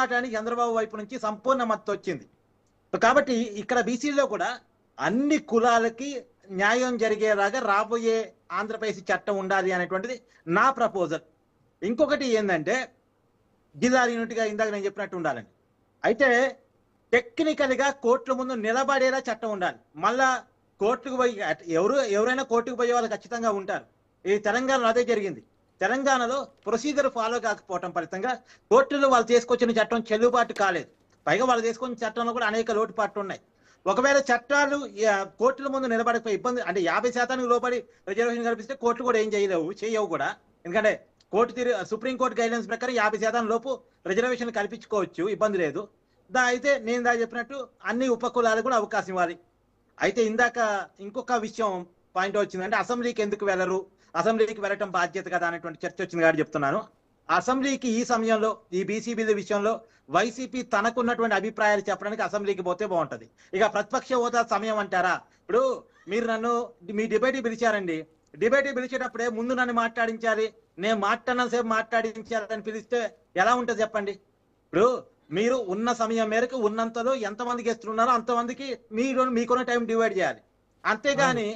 పోరాటానికి చంద్రబాబు వైపు నుంచి సంపూర్ణ మద్దతు వచ్చింది. కాబట్టి ఇక్కడ బీసీలో కూడా అన్ని కులాలకి న్యాయం జరిగేలాగా రాబోయే ఆంధ్రప్రదేశ్ చట్టం ఉండాలి అనేటువంటిది నా ప్రపోజల్. ఇంకొకటి ఏంటంటే జిల్లా యూనిట్గా ఇందాక నేను చెప్పినట్టు ఉండాలని. అయితే టెక్నికల్ గా కోర్టుల ముందు నిలబడేలా చట్టం ఉండాలి. మళ్ళా కోర్టుకు పోయి ఎవరైనా కోర్టుకు పోయే వాళ్ళు ఖచ్చితంగా ఉంటారు. ఈ తెలంగాణలో అదే జరిగింది. తెలంగాణలో ప్రొసీజర్ ఫాలో కాకపోవటం ఫలితంగా కోర్టులు వాళ్ళు తీసుకొచ్చిన చట్టం చెల్లుబాటు కాలేదు. పైగా వాళ్ళు తీసుకొచ్చిన చట్టంలో కూడా అనేక లోటుపాట్లు ఉన్నాయి. ఒకవేళ చట్టాలు కోర్టుల ముందు నిలబడకపోయి ఇబ్బంది అంటే 50% లోబడి రిజర్వేషన్ కల్పిస్తే కోర్టులు కూడా ఏం చేయవు కూడా. ఎందుకంటే సుప్రీంకోర్టు గైడ్లైన్స్ ప్రకారం 50% లోపు రిజర్వేషన్ కల్పించుకోవచ్చు, ఇబ్బంది లేదు. అయితే నేను చెప్పినట్టు అన్ని ఉపకులాలకు కూడా అవకాశం ఇవ్వాలి. అయితే ఇందాక ఇంకొక విషయం పాయింట్ వచ్చిందంటే అసెంబ్లీకి ఎందుకు వెళ్ళరు, అసెంబ్లీకి వెళ్ళటం బాధ్యత కదా అనేటువంటి చర్చ వచ్చింది కాబట్టి చెప్తున్నాను. అసెంబ్లీకి ఈ సమయంలో ఈ బీసీ బిల్లు విషయంలో వైసీపీ తనకున్నటువంటి అభిప్రాయాలు చెప్పడానికి అసెంబ్లీకి పోతే బాగుంటది. ఇక ప్రతిపక్ష హోదా సమయం అంటారా? ఇప్పుడు మీరు నన్ను మీ డిబేట్ పిలిచారండి, డిబేట్ పిలిచేటప్పుడే ముందు నన్ను మాట్లాడించాలి, నేను మాట్లాడినంతసేపు మాట్లాడించాలని పిలిస్తే ఎలా ఉంటుంది చెప్పండి? ఇప్పుడు మీరు ఉన్న సమయం మేరకు ఉన్నంతలో ఎంతమందికి ఇస్తున్నారో అంతమందికి మీకున్న టైం డివైడ్ చేయాలి. అంతేగాని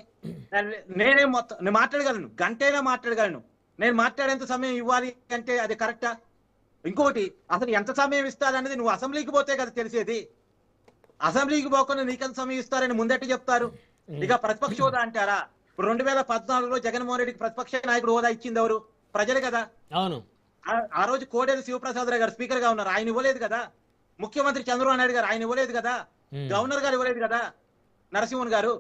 నేనే మొత్తం నేను మాట్లాడగలను, గంటైనా మాట్లాడగలను, నేను మాట్లాడేంత సమయం ఇవ్వాలి అంటే అది కరెక్టా? ఇంకొకటి అసలు ఎంత సమయం ఇస్తారనేది నువ్వు అసెంబ్లీకి పోతే కదా తెలిసేది. అసెంబ్లీకి పోకుండా నీకెంత సమయం ఇస్తారని ముందట్టు చెప్తారు. ఇక ప్రతిపక్ష హోదా అంటారా? ఇప్పుడు 2014లో జగన్మోహన్ రెడ్డికి ప్రతిపక్ష నాయకుడు హోదా ఇచ్చింది ఎవరు? ప్రజలు కదా. అవును. ఆ రోజు కోడేరు శివప్రసాద్ రావు గారు స్పీకర్ గా ఉన్నారు, ఆయన ఇవ్వలేదు కదా. ముఖ్యమంత్రి చంద్రబాబు నాయుడు గారు ఆయన ఇవ్వలేదు కదా. గవర్నర్ గారు ఇవ్వలేదు కదా, నరసింహన్ గారు.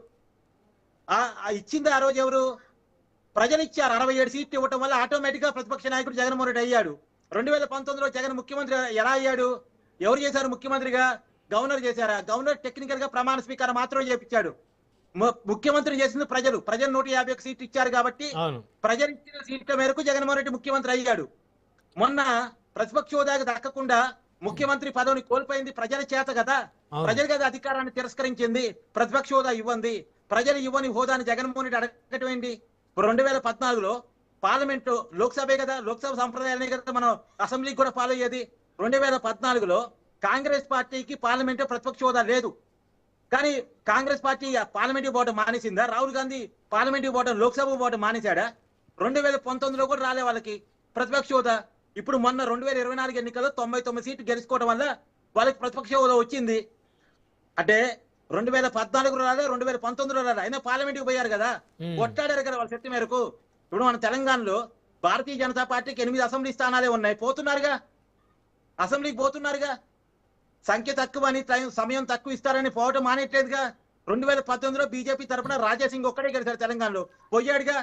ఇచ్చింది ఆ రోజు ఎవరు? ప్రజలు ఇచ్చారు. 67 సీట్లు ఇవ్వటం వల్ల ఆటోమేటిక్ గా ప్రతిపక్ష నాయకుడు జగన్మోహన్ రెడ్డి అయ్యాడు. 2019లో జగన్ ముఖ్యమంత్రి ఎలా అయ్యాడు? ఎవరు చేశారు ముఖ్యమంత్రిగా? గవర్నర్ చేశారా? గవర్నర్ టెక్నికల్ గా ప్రమాణ స్వీకారం మాత్రమే చేపించాడు. ముఖ్యమంత్రి చేసింది ప్రజలు 151 సీట్లు ఇచ్చారు కాబట్టి ప్రజలు ఇచ్చిన సీట్ల మేరకు జగన్మోహన్ రెడ్డి ముఖ్యమంత్రి అయ్యాడు. మొన్న ప్రతిపక్ష హోదాకు దక్కకుండా ముఖ్యమంత్రి పదవిని కోల్పోయింది ప్రజల చేత కదా. ప్రజలు కదా అధికారాన్ని తిరస్కరించింది. ప్రతిపక్ష హోదా ఇవ్వండి, ప్రజలు ఇవ్వని హోదాని జగన్మోహన్ రెడ్డి అడగటం ఏంటి? 2014లో పార్లమెంట్ లోక్సభే కదా, లోక్సభ సంప్రదాయాలనే కదా మనం అసెంబ్లీకి కూడా ఫాలో అయ్యేది. 2014లో కాంగ్రెస్ పార్టీకి పార్లమెంట్ ప్రతిపక్ష హోదా లేదు. కానీ కాంగ్రెస్ పార్టీ పార్లమెంట్కి పోవడం మానేసిందా? రాహుల్ గాంధీ పార్లమెంట్కి పోవడం, లోక్సభకు పోవడం మానేశాడా? 2019లో కూడా రాలే వాళ్ళకి ప్రతిపక్ష హోదా. ఇప్పుడు మొన్న 2024 ఎన్నికల్లో 99 సీట్లు గెలుచుకోవడం వల్ల వాళ్ళకి ప్రతిపక్ష హోదా వచ్చింది. అంటే 2014 రాలే, 2019లో రాలే, అయినా పార్లమెంట్కి పోయారు కదా, కొట్లాడారు కదా వాళ్ళ శక్తి మేరకు. ఇప్పుడు మన తెలంగాణలో భారతీయ జనతా పార్టీకి 8 అసెంబ్లీ స్థానాలే ఉన్నాయి, పోతున్నారుగా, అసెంబ్లీకి పోతున్నారుగా. సంఖ్య తక్కువ అని సమయం తక్కువ ఇస్తారని పోవటం మానేట్లేదుగా. 2019లో బీజేపీ తరఫున రాజాసింగ్ ఒక్కడే గెలిచారు తెలంగాణలో, పోయాడుగా.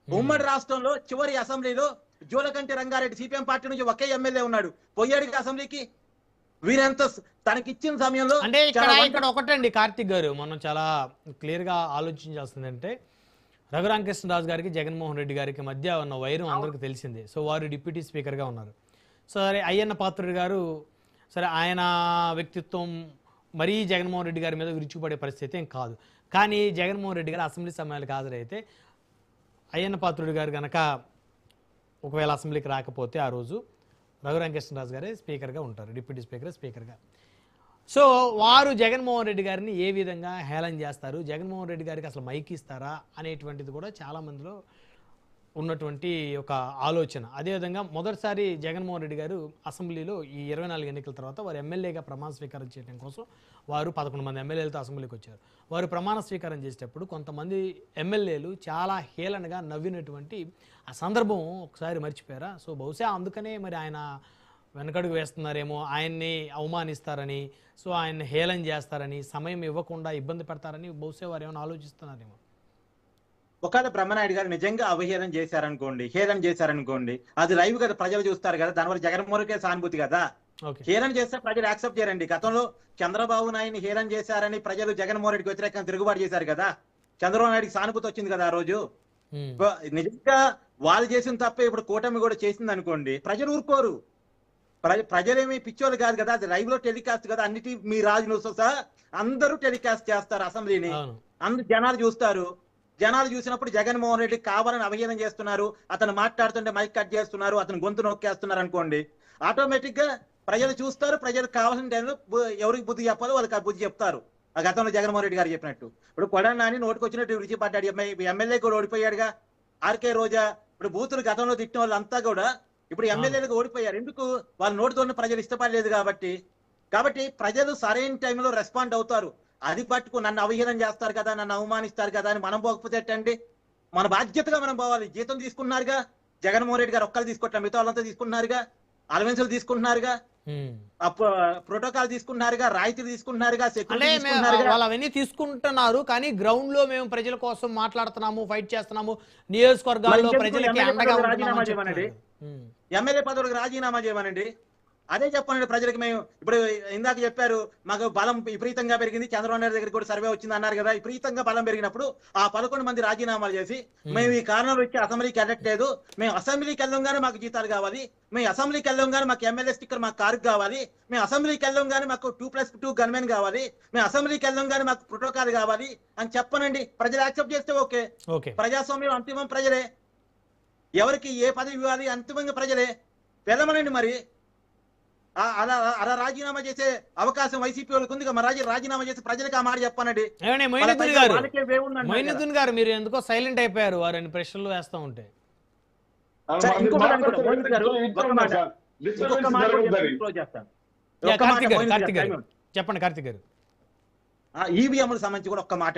ఉమ్మడి రాష్ట్రంలో చివరి అసెంబ్లీలో జోలకంటి రంగారెడ్డి సిపిఎం పార్టీ నుంచి ఒకే ఎమ్మెల్యే ఉన్నాడు, పోయాడుగా అసెంబ్లీకి. వీరంత తనకిచ్చిన సమయంలో అంటే ఇక్కడ ఒకటండి కార్తిక్ గారు, మనం చాలా క్లియర్ గా ఆలోచించాల్సిందంటే రఘురామకృష్ణరాజు గారికి జగన్మోహన్ రెడ్డి గారికి మధ్య ఉన్న వైరం అందరికీ తెలిసిందే. సో వారు డిప్యూటీ స్పీకర్గా ఉన్నారు. సరే అయ్యన్న పాత్రుడు గారు, సరే ఆయన వ్యక్తిత్వం మరీ జగన్మోహన్ రెడ్డి గారి మీద విరుచుకుపడే పరిస్థితి ఏం కాదు. కానీ జగన్మోహన్ రెడ్డి గారు అసెంబ్లీ సమయాలకు హాజరైతే అయ్యన్న పాత్రుడు గారు కనుక ఒకవేళ అసెంబ్లీకి రాకపోతే ఆ రోజు రఘురామకృష్ణరాజు గారే స్పీకర్గా ఉంటారు, డిప్యూటీ స్పీకర్గా. సో వారు జగన్మోహన్ రెడ్డి గారిని ఏ విధంగా హేళన చేస్తారు, జగన్మోహన్ రెడ్డి గారికి అసలు మైక్ ఇస్తారా అనేటువంటిది కూడా చాలామందిలో ఉన్నటువంటి ఒక ఆలోచన. అదేవిధంగా మొదటిసారి జగన్మోహన్ రెడ్డి గారు అసెంబ్లీలో ఈ 24 ఎన్నికల తర్వాత వారు ఎమ్మెల్యేగా ప్రమాణ స్వీకారం చేయడం కోసం వారు 11 మంది ఎమ్మెల్యేలతో అసెంబ్లీకి వచ్చారు. వారు ప్రమాణ స్వీకారం చేసేటప్పుడు కొంతమంది ఎమ్మెల్యేలు చాలా హేళనగా నవ్వినటువంటి ఆ సందర్భం ఒకసారి మర్చిపోయారా? సో బహుశా అందుకనే మరి ఆయన వెనకడుగు వేస్తున్నారేమో, ఆయన్ని అవమానిస్తారని, సో ఆయన్ని హేళన చేస్తారని, సమయం ఇవ్వకుండా ఇబ్బంది పెడతారని బహుశా వారు ఏమైనా ఆలోచిస్తున్నారేమో. ఒకవేళ బ్రహ్మనాయుడు గారు నిజంగా అవహేళన చేశారనుకోండి, హేళన చేశారనుకోండి, అది లైవ్ కదా, ప్రజలు చూస్తారు కదా, దానివల్ల జగన్మోహన్కే సానుభూతి కదా. హేళన చేస్తే ప్రజలు యాక్సెప్ట్ చేయరండి. గతంలో చంద్రబాబు నాయుడిని హేళన చేశారని ప్రజలు జగన్మోహన్ రెడ్డికి వ్యతిరేకంగా తిరుగుబాటు చేశారు కదా, చంద్రబాబు నాయుడికి సానుభూతి వచ్చింది కదా ఆ రోజు. నిజంగా వాళ్ళు చేసిన తప్పే ఇప్పుడు కూటమి కూడా చేసింది అనుకోండి, ప్రజలు ఊరుకోరు. ప్రజలేమి పిచ్చోళ్ళు కాదు కదా, అది లైవ్ లో టెలికాస్ట్ కదా, అన్నిటి మీ రాజు న్యూస్ సహా అందరూ టెలికాస్ట్ చేస్తారు అసెంబ్లీని, అందరు జనాలు చూస్తారు. జనాలు చూసినప్పుడు జగన్మోహన్ రెడ్డి కావాలని అవహేళన చేస్తున్నారు, అతను మాట్లాడుతుంటే మైక్ కట్ చేస్తున్నారు, అతను గొంతు నొక్కేస్తున్నారు అనుకోండి, ఆటోమేటిక్ గా ప్రజలు చూస్తారు, ప్రజలకు కావాల్సిన టైంలో ఎవరికి బుద్ధి చెప్పాలో వాళ్ళకి ఆ బుద్ధి చెప్తారు. ఆ గతంలో జగన్మోహన్ రెడ్డి గారు చెప్పినట్టు. ఇప్పుడు కొడాలి నాని నోటికి వచ్చినట్టు విడిచిపడ్డాడు, ఎమ్మెల్యే కూడా ఓడిపోయాడుగా. ఆర్కే రోజా, ఇప్పుడు బూతులు గతంలో తిట్టిన వాళ్ళంతా కూడా ఇప్పుడు ఎమ్మెల్యేలకు ఓడిపోయారు. ఎందుకు? వాళ్ళ నోటితో ప్రజలు ఇష్టపడలేదు కాబట్టి. ప్రజలు సరైన టైంలో రెస్పాండ్ అవుతారు. అది పట్టుకు నన్ను అవహేళన చేస్తారు కదా, నన్ను అవమానిస్తారు కదా అని మనం పోకపోతే ఎట్టండి? మన బాధ్యతగా మనం పోవాలి. జీతం తీసుకున్నారుగా జగన్మోహన్ రెడ్డి గారు, ఒక్కరు తీసుకోవట్లేదు, మిగతా వాళ్ళంతా తీసుకున్నారుగా. అలవెన్సులు తీసుకుంటున్నారుగా, ప్రోటోకాల్ తీసుకుంటున్నారుగా, రాయితీలు తీసుకుంటున్నారుగా, సెక్యూరిటీ తీసుకుంటున్నారుగా. వాళ్ళు అవన్నీ తీసుకుంటున్నారు, కానీ గ్రౌండ్ లో మేము ప్రజల కోసం మాట్లాడుతున్నాము, ఫైట్ చేస్తున్నాము, నియోజకవర్గాల్లో ప్రజలకి అండగా రాజీనామా చేయమనండి, ఎమ్మెల్యే పదవులకు రాజీనామా చేయమనండి. అదే చెప్పండి ప్రజలకు. మేము ఇప్పుడు ఇందాక చెప్పారు మాకు బలం విపరీతంగా పెరిగింది, చంద్రబాబు నాయుడు దగ్గర కూడా సర్వే వచ్చింది అన్నారు కదా. విపరీతంగా బలం పెరిగినప్పుడు ఆ 11 మంది రాజీనామాలు చేసి మేము ఈ కారణాలు వచ్చి అసెంబ్లీకి వెళ్ళట్లేదు, మేము అసెంబ్లీకి వెళ్ళంగానే మాకు జీతాలు కావాలి, మేము అసెంబ్లీకి వెళ్ళంగానే మాకు ఎమ్మెల్యే స్టిక్కర్ మాకు కారు కావాలి, మేము అసెంబ్లీకి వెళ్ళంగానే మాకు 2+2 గన్మెన్ కావాలి, మేము అసెంబ్లీకి వెళ్ళంగానే మాకు ప్రోటోకాల్ కావాలి అని చెప్పనండి. ప్రజలు యాక్సెప్ట్ చేస్తే ఓకే. ప్రజాస్వామ్యం అంతిమం ప్రజలే, ఎవరికి ఏ పదవి ఇవ్వాలి అంతిమంగా ప్రజలే. వెళ్ళమనండి. మరి అలా రాజీనామా చేసే అవకాశం వైసీపీ వాళ్ళకి ఉంది. మరి రాజీనామా చేసి ప్రజలకు ఆ మాట చెప్పానండి. మొయినుద్దీన్ గారు మీరు ఎందుకో సైలెంట్ అయిపోయారు, వారిని ప్రశ్నలు వేస్తా ఉంటే. చెప్పండి కార్తీక్ గారు. ఈవీఎంలకు సంబంధించి కూడా ఒక్క మాట.